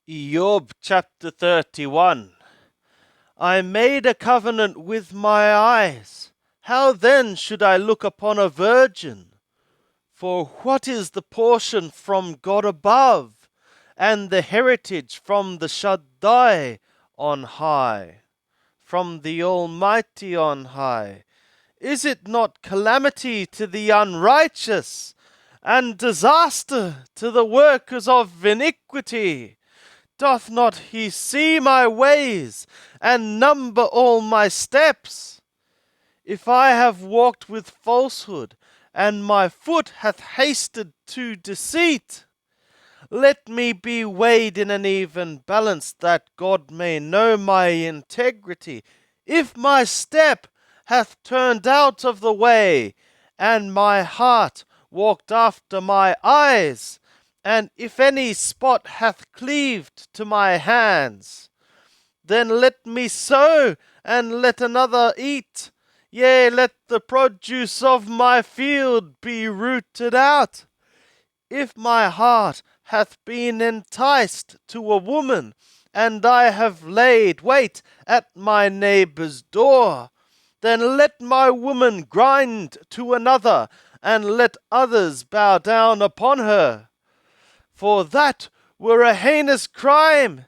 Job chapter 31. I made a covenant with my eyes. How then should I look upon a virgin? For what is the portion from God above, and the heritage from the Shaddai on high, from the Almighty on high? Is it not calamity to the unrighteous, and disaster to the workers of iniquity? Doth not he see my ways, and number all my steps? If I have walked with falsehood, and my foot hath hasted to deceit, let me be weighed in an even balance, that God may know my integrity. If my step hath turned out of the way, and my heart walked after my eyes, and if any spot hath cleaved to my hands, then let me sow, and let another eat. Yea, let the produce of my field be rooted out. If my heart hath been enticed to a woman, and I have laid wait at my neighbour's door, then let my woman grind to another, and let others bow down upon her. For that were a heinous crime,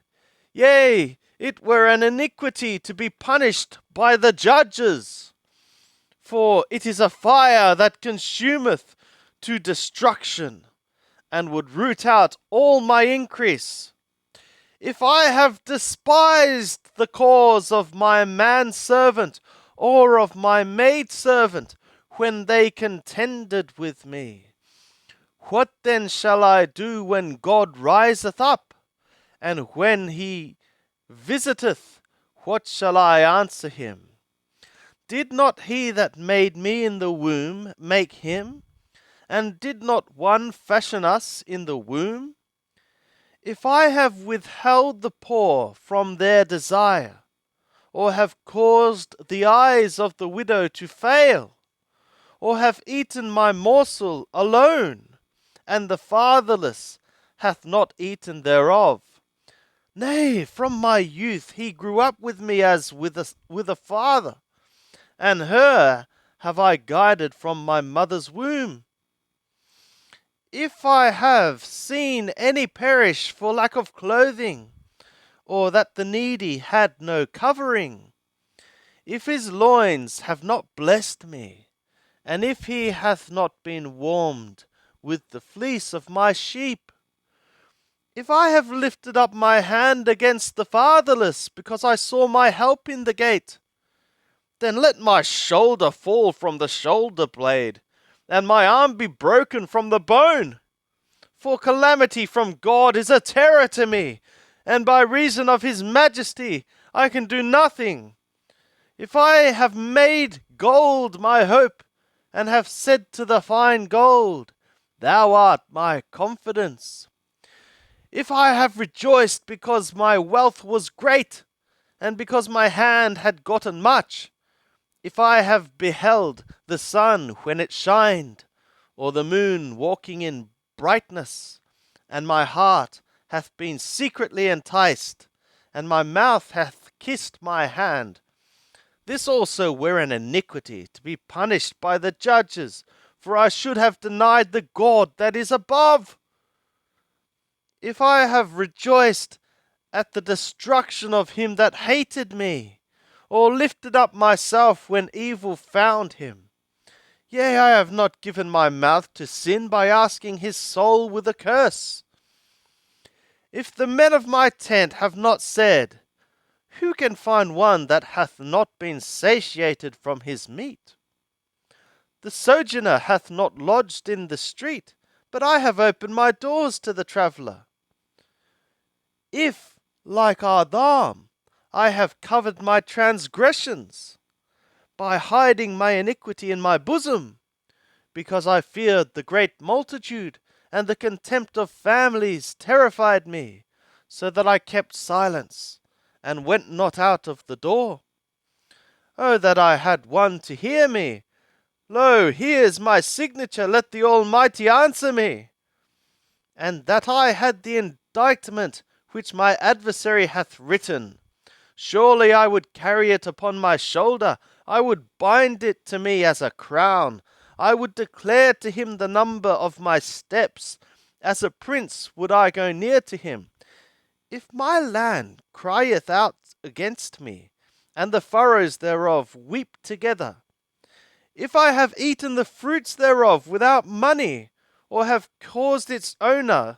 yea, it were an iniquity to be punished by the judges. For it is a fire that consumeth to destruction, and would root out all my increase. If I have despised the cause of my manservant, or of my maidservant, when they contended with me, what then shall I do when God riseth up? And when he visiteth, what shall I answer him? Did not he that made me in the womb make him? And did not one fashion us in the womb? If I have withheld the poor from their desire, or have caused the eyes of the widow to fail, or have eaten my morsel alone, and the fatherless hath not eaten thereof. Nay, from my youth he grew up with me as with a father, and her have I guided from my mother's womb. If I have seen any perish for lack of clothing, or that the needy had no covering, if his loins have not blessed me, and if he hath not been warmed with the fleece of my sheep, if I have lifted up my hand against the fatherless, because I saw my help in the gate, then let my shoulder fall from the shoulder blade, and my arm be broken from the bone. For calamity from God is a terror to me, and by reason of his majesty I can do nothing. If I have made gold my hope, and have said to the fine gold, Thou art my confidence. If I have rejoiced because my wealth was great, and because my hand had gotten much, if I have beheld the sun when it shined, or the moon walking in brightness, and my heart hath been secretly enticed, and my mouth hath kissed my hand, this also were an iniquity to be punished by the judges, for I should have denied the God that is above. If I have rejoiced at the destruction of him that hated me, or lifted up myself when evil found him, yea, I have not given my mouth to sin by asking his soul with a curse. If the men of my tent have not said, Who can find one that hath not been satiated from his meat? The sojourner hath not lodged in the street, but I have opened my doors to the traveller. If, like Adam, I have covered my transgressions, by hiding my iniquity in my bosom, because I feared the great multitude, and the contempt of families terrified me, so that I kept silence, and went not out of the door. Oh, that I had one to hear me! Lo, here is my signature, let the Almighty answer me! And that I had the indictment which my adversary hath written. Surely I would carry it upon my shoulder, I would bind it to me as a crown. I would declare to him the number of my steps. As a prince would I go near to him. If my land crieth out against me, and the furrows thereof weep together, if I have eaten the fruits thereof without money, or have caused its owners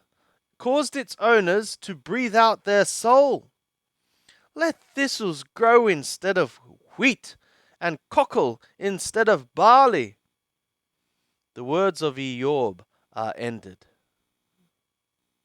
to breathe out their soul, let thistles grow instead of wheat, and cockle instead of barley. The words of Eob are ended.